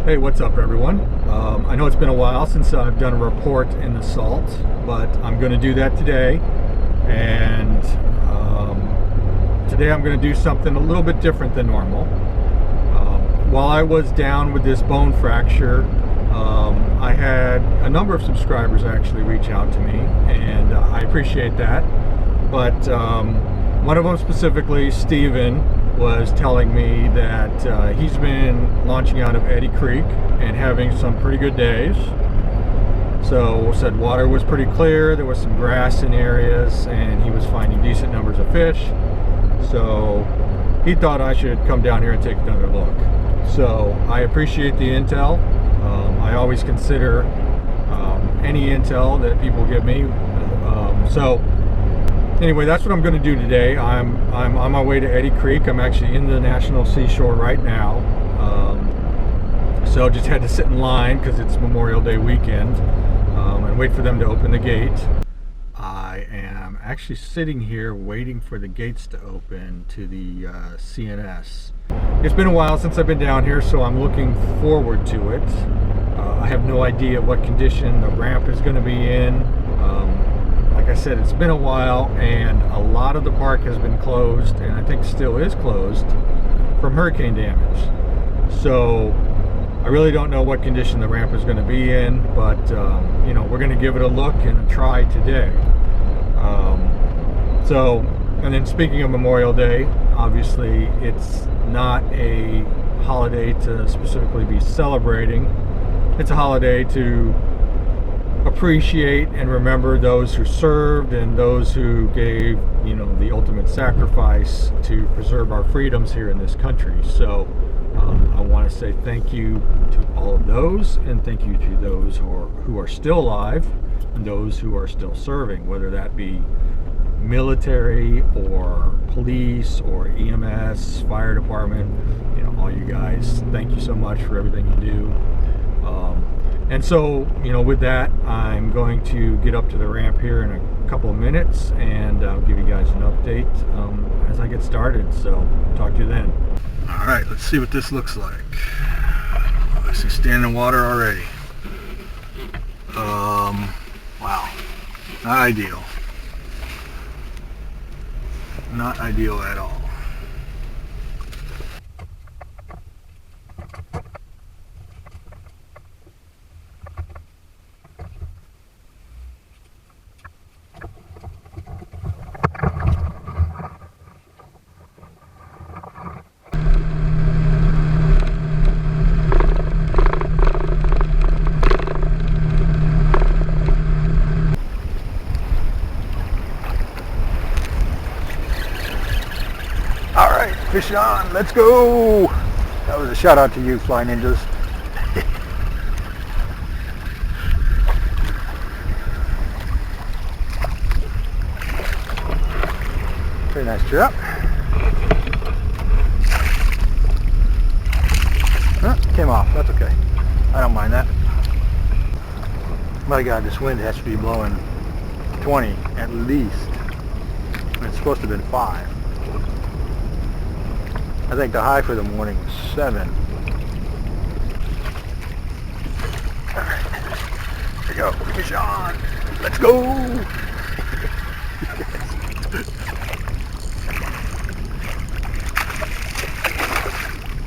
Hey, what's up everyone? I know it's been a while since I've done a report in the salt, but I'm going to do that today. And today I'm going to do something a little bit different than normal. While I was down with this bone fracture, I had a number of subscribers actually reach out to me, and I appreciate that. But one of them specifically, Steven, was telling me that he's been launching out of Eddy Creek and having some pretty good days. So said water was pretty clear, there was some grass in areas, and he was finding decent numbers of fish. So he thought I should come down here and take another look. So I appreciate the intel. I always consider any intel that people give me. So anyway, that's what I'm going to do today. I'm on my way to Eddy Creek. I'm actually in the National Seashore right now. So just had to sit in line because it's Memorial Day weekend and wait for them to open the gate. I am actually sitting here waiting for the gates to open to the CNS. It's been a while since I've been down here, so I'm looking forward to it. I have no idea what condition the ramp is going to be in. Like I said, it's been a while, and a lot of the park has been closed, and I think still is closed from hurricane damage. So I really don't know what condition the ramp is going to be in, but you know, we're going to give it a look and a try today. And then speaking of Memorial Day, obviously it's not a holiday to specifically be celebrating. It's a holiday to appreciate and remember those who served and those who gave, you know, the ultimate sacrifice to preserve our freedoms here in this country. So I want to say thank you to all of those, and thank you to those who are still alive and those who are still serving, whether that be military or police or EMS, fire department. You know, all you guys, thank you so much for everything you do. And so, you know, with that, I'm going to get up to the ramp here in a couple of minutes, and I'll give you guys an update as I get started. So, talk to you then. All right, let's see what this looks like. I see standing water already. Wow, not ideal. Not ideal at all. Fish on, let's go! That was a shout out to you, Fly Ninjas. Very nice trout. Came off, that's okay. I don't mind that. My God, this wind has to be blowing 20 at least. It's supposed to have been 5. I think the high for the morning was 7. Alright, here we go. Fish on. Let's go.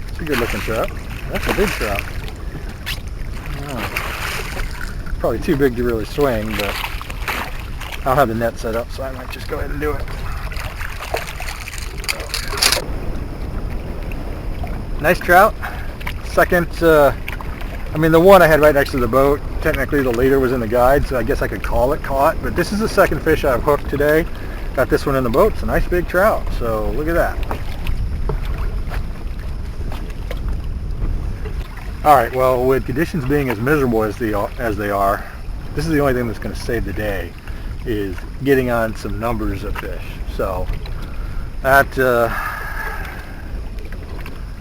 It's a good looking trout. That's a big trout. Oh. Probably too big to really swing, but I'll have the net set up, so I might just go ahead and do it. Nice trout. Second, I mean, the one I had right next to the boat, technically the leader was in the guide, so I guess I could call it caught, but this is the second fish I've hooked today. Got this one in the boat. It's a nice big trout, so look at that. Alright, well, with conditions being as miserable as they are, this is the only thing that's going to save the day, is getting on some numbers of fish. So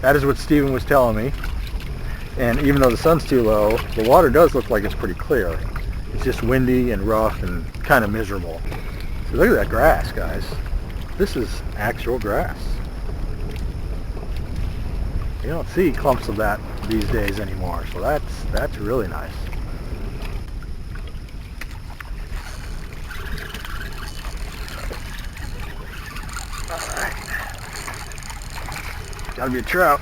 that is what Steven was telling me. And even though the sun's too low, the water does look like it's pretty clear. It's just windy and rough and kind of miserable. So look at that grass, guys. This is actual grass. You don't see clumps of that these days anymore, so that's really nice. Alright. Gotta be a trout.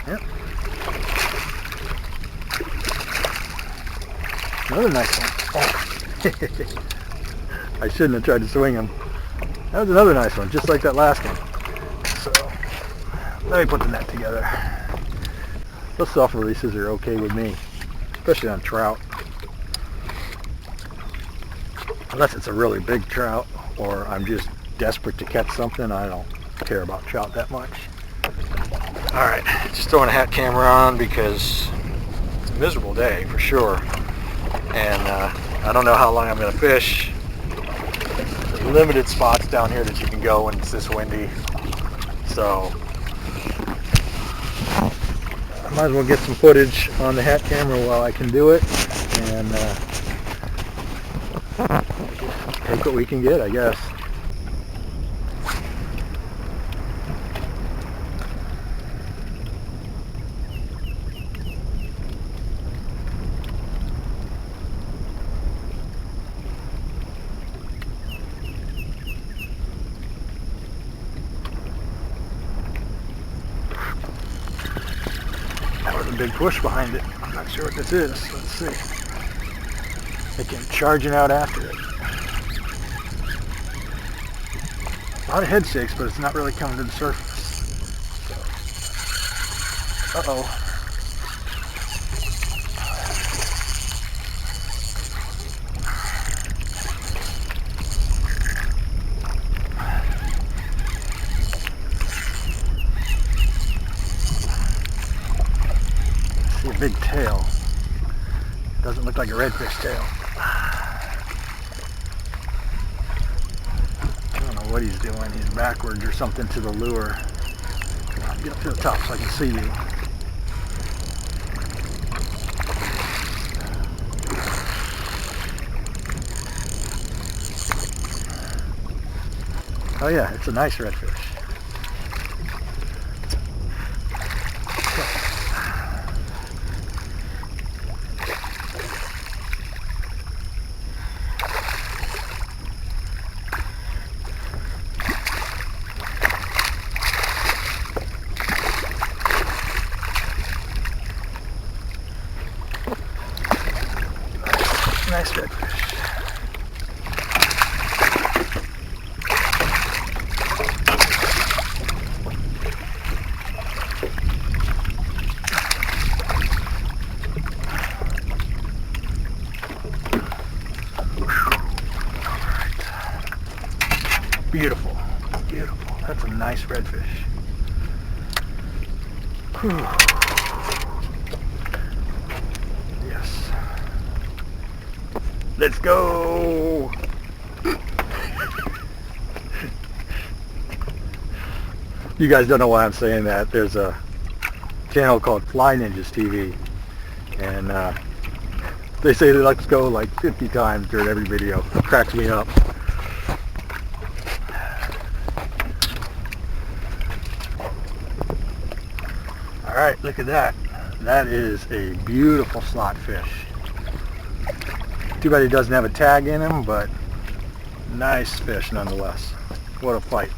Yep. Another nice one. Oh. I shouldn't have tried to swing him. That was another nice one, just like that last one. So, let me put the net together. Those self-releases are okay with me, especially on trout. Unless it's a really big trout, or I'm just desperate to catch something, I don't care about trout that much. Alright, just throwing a hat camera on because it's a miserable day for sure. And I don't know how long I'm going to fish. There's limited spots down here that you can go when it's this windy. So I might as well get some footage on the hat camera while I can do it. And take what we can get, I guess. That was a big push behind it. I'm not sure what this is. Let's see. It came charging out after it. A lot of head shakes, but it's not really coming to the surface. So. Uh-oh. See a big tail. Doesn't look like a redfish tail. What he's doing, he's backwards or something to the lure. I'll get up to the top so I can see you. Oh yeah, it's a nice redfish. Nice redfish. Alright. Beautiful. Beautiful. That's a nice redfish. Whew. Yes. Let's go! You guys don't know why I'm saying that. There's a channel called Fly Ninjas TV, and they say let's go like 50 times during every video. It cracks me up. Alright, look at that. That is a beautiful slot fish. Too bad he doesn't have a tag in him, but nice fish nonetheless. What a fight.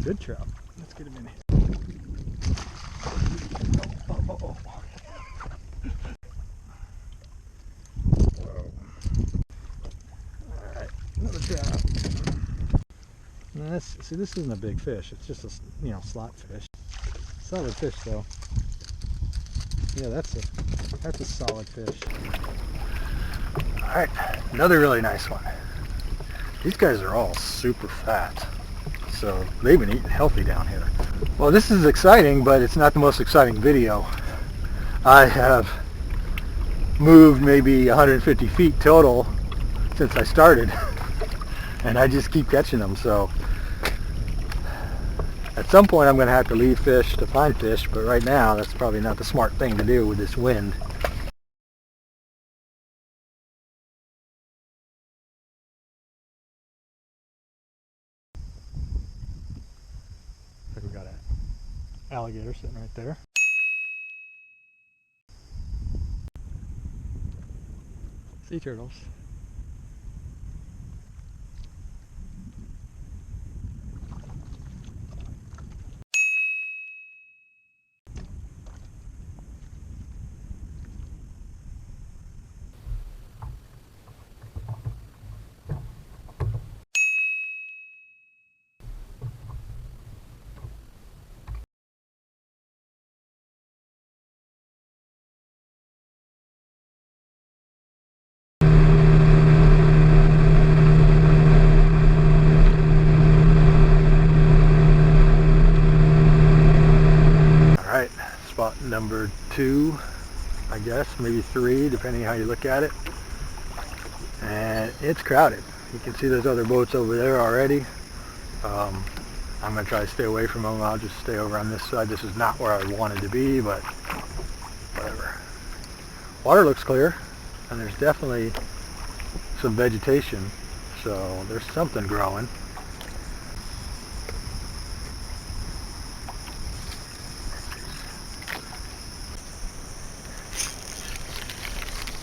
Good trout. Let's get him in here. Oh. Whoa. Alright, another trout. Now this isn't a big fish. It's just a slot fish. Solid fish though. Yeah, that's a solid fish. Alright, another really nice one. These guys are all super fat. so they've been eating healthy down here. Well, this is exciting, but it's not the most exciting video. I have moved maybe 150 feet total since I started, and I just keep catching them. So at some point I'm going to have to leave fish to find fish, but right now that's probably not the smart thing to do with this wind. We got an alligator sitting right there. Sea turtles. Alright, spot number 2, I guess, maybe 3, depending how you look at it. And it's crowded. You can see there's other boats over there already. I'm going to try to stay away from them. I'll just stay over on this side. This is not where I wanted to be, but whatever. Water looks clear, and there's definitely some vegetation, so there's something growing.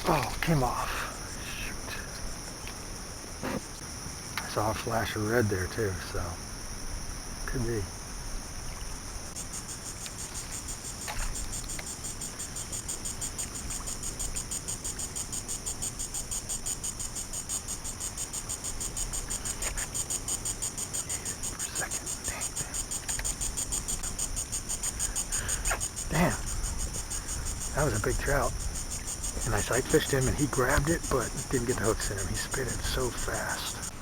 Oh, came off. Shoot. I saw a flash of red there too, so could be. Damn, that was a big trout. And I sight fished him and he grabbed it, but didn't get the hooks in him. He spit it so fast.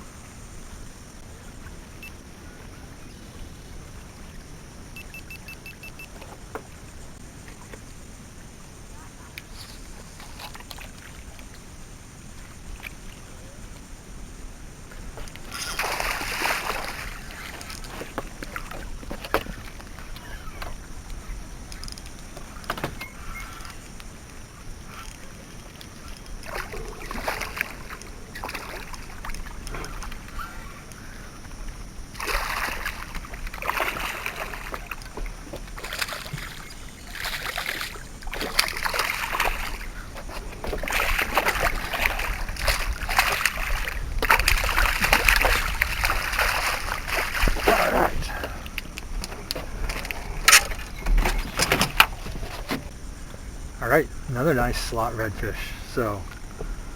Alright, another nice slot redfish. So,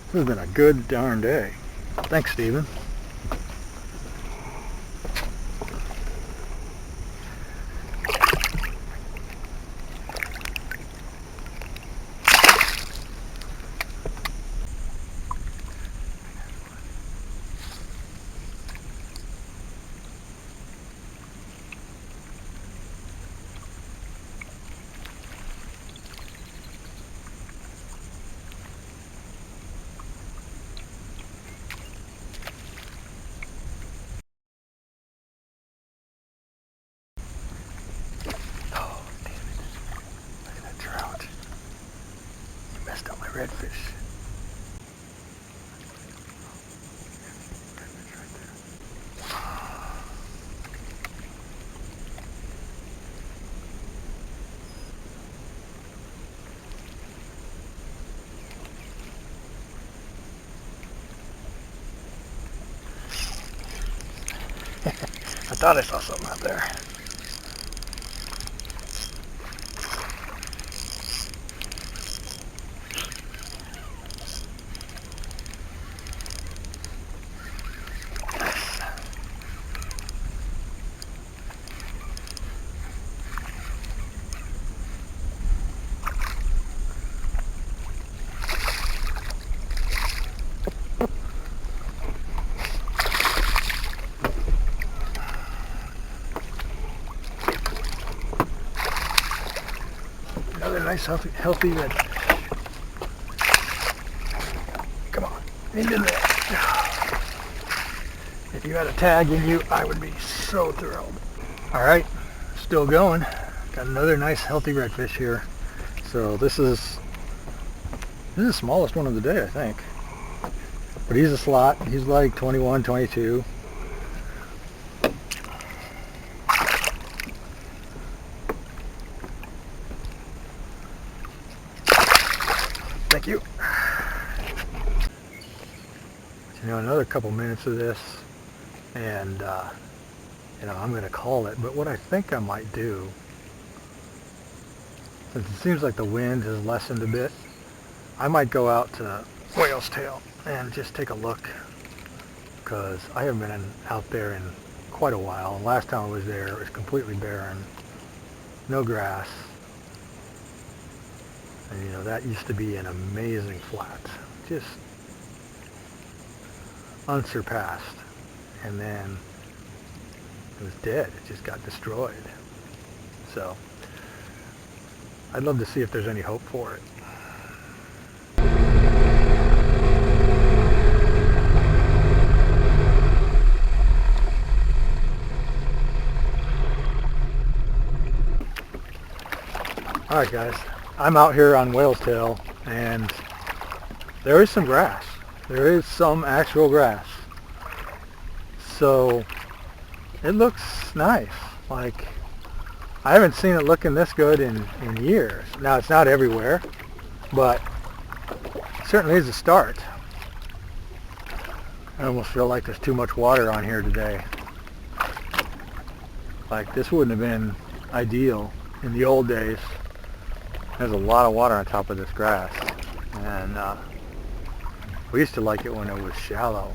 this has been a good darn day. Thanks, Steven. Redfish. I thought I saw something out there. nice healthy redfish. Come on, into there. If you had a tag in you, I would be so thrilled. All right, still going. Got another nice healthy redfish here. So this is the smallest one of the day, I think. But he's a slot. He's like 21, 22. Thank you. You know, another couple minutes of this, and you know, I'm going to call it. But what I think I might do, since it seems like the wind has lessened a bit, I might go out to Whale's Tail and just take a look, because I haven't been out there in quite a while. And last time I was there, it was completely barren, no grass. And you know, that used to be an amazing flat, just unsurpassed. And then it was dead. It just got destroyed. So I'd love to see if there's any hope for it. Alright guys, I'm out here on Whale's Tail, and there is some grass. There is some actual grass. So it looks nice. Like, I haven't seen it looking this good in years. Now, it's not everywhere, but it certainly is a start. I almost feel like there's too much water on here today. Like, this wouldn't have been ideal in the old days. There's a lot of water on top of this grass, and we used to like it when it was shallow.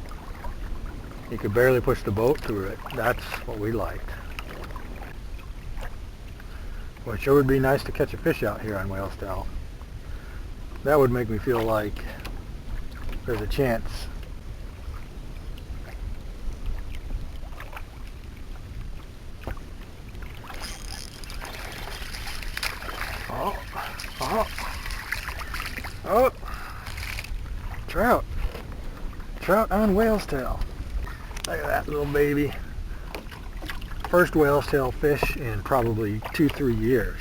You could barely push the boat through it. That's what we liked. Well, it sure would be nice to catch a fish out here on Whale's Tail. That would make me feel like there's a chance. Oh, trout. Trout on Whale's Tail. Look at that little baby. First Whale's Tail fish in probably 2-3 years.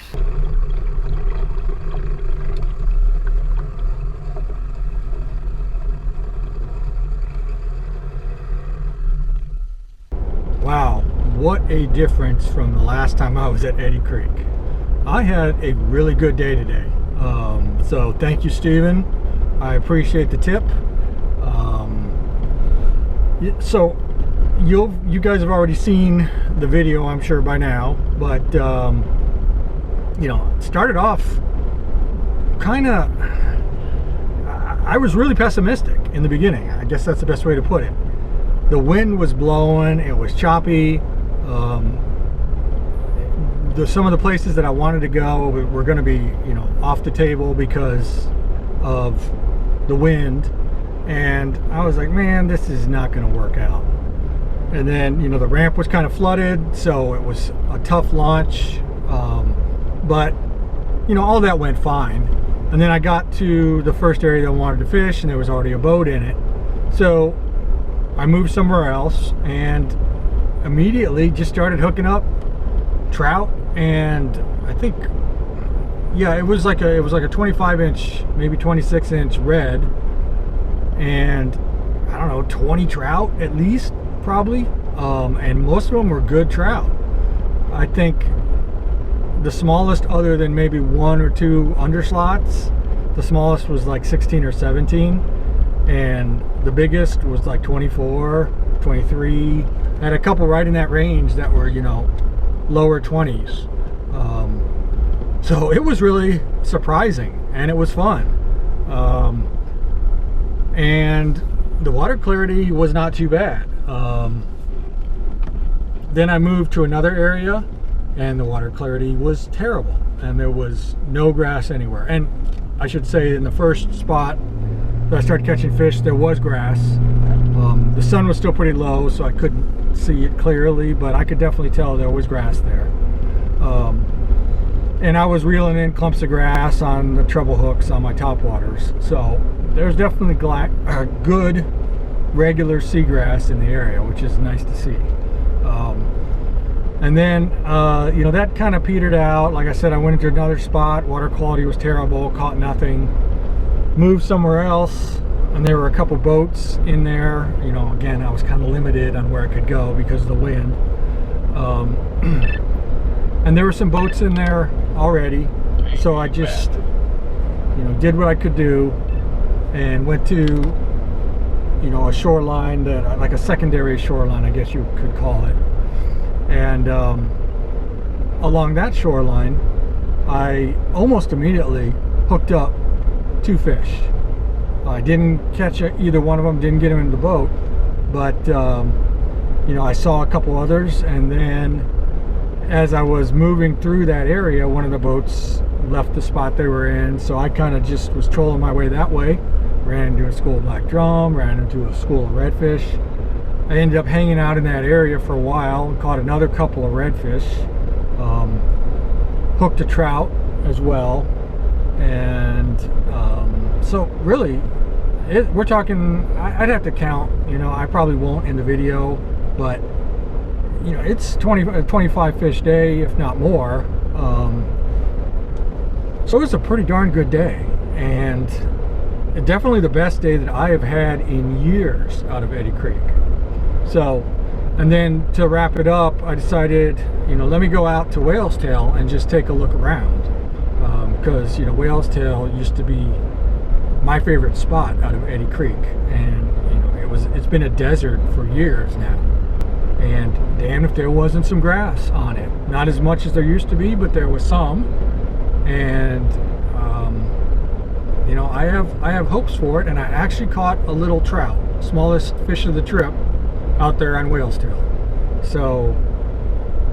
Wow, what a difference from the last time I was at Eddy Creek. I had a really good day today. So thank you, Steven. I appreciate the tip. So you guys have already seen the video, I'm sure, by now, but you know, it started off kind of, I was really pessimistic in the beginning. I guess that's the best way to put it. The wind was blowing, it was choppy. Some of the places that I wanted to go were going to be, you know, off the table because of the wind, and I was like, man, this is not going to work out. And then, you know, the ramp was kind of flooded, so it was a tough launch, but you know, all that went fine. And then I got to the first area that I wanted to fish, and there was already a boat in it, so I moved somewhere else and immediately just started hooking up trout. And I think, yeah, it was like a 25-inch, maybe 26-inch red, and I don't know, 20 trout at least, probably, and most of them were good trout. I think the smallest, other than maybe 1 or 2 underslots, the smallest was like 16 or 17, and the biggest was like 24, 23. I had a couple right in that range that were, you know, lower 20s. So it was really surprising, and it was fun. And the water clarity was not too bad. Then I moved to another area, and the water clarity was terrible, and there was no grass anywhere. And I should say, in the first spot that I started catching fish, there was grass. The sun was still pretty low, so I couldn't see it clearly, but I could definitely tell there was grass there. and I was reeling in clumps of grass on the treble hooks on my top waters. So there's definitely good regular seagrass in the area, which is nice to see. And then, you know, that kind of petered out. Like I said, I went into another spot. Water quality was terrible, caught nothing. Moved somewhere else, and there were a couple boats in there. You know, again, I was kind of limited on where I could go because of the wind. And there were some boats in there already. So I just, you know, did what I could do and went to, you know, a shoreline, that, like a secondary shoreline, I guess you could call it. And along that shoreline, I almost immediately hooked up 2 fish. I didn't catch either one of them, didn't get them in the boat, but you know, I saw a couple others, and then as I was moving through that area, one of the boats left the spot they were in, so I kind of just was trolling my way that way. Ran into a school of black drum, ran into a school of redfish. I ended up hanging out in that area for a while, caught another couple of redfish, hooked a trout as well, and so really, we're talking, I'd have to count, you know, I probably won't in the video, but you know, it's 25 fish day, if not more. So it was a pretty darn good day, and definitely the best day that I have had in years out of Eddy Creek. So, and then to wrap it up, I decided, you know, let me go out to Whale's Tail and just take a look around, because you know, Whale's Tail used to be my favorite spot out of Eddy Creek, and you know, it's been a desert for years now, and damn if there wasn't some grass on it. Not as much as there used to be, but there was some. And you know, I have hopes for it, and I actually caught a little trout, smallest fish of the trip, out there on Whale's Tail. So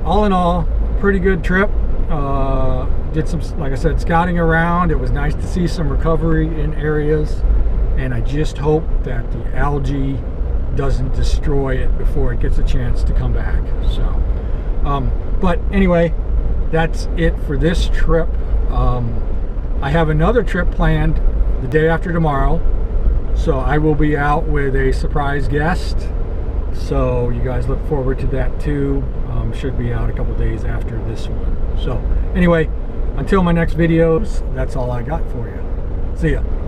all in all, pretty good trip. Did some, like I said, scouting around. It was nice to see some recovery in areas, and I just hope that the algae doesn't destroy it before it gets a chance to come back. So but anyway, that's it for this trip. I have another trip planned the day after tomorrow, so I will be out with a surprise guest, so you guys look forward to that too. Should be out a couple days after this one. So anyway, until my next videos, that's all I got for you. See ya.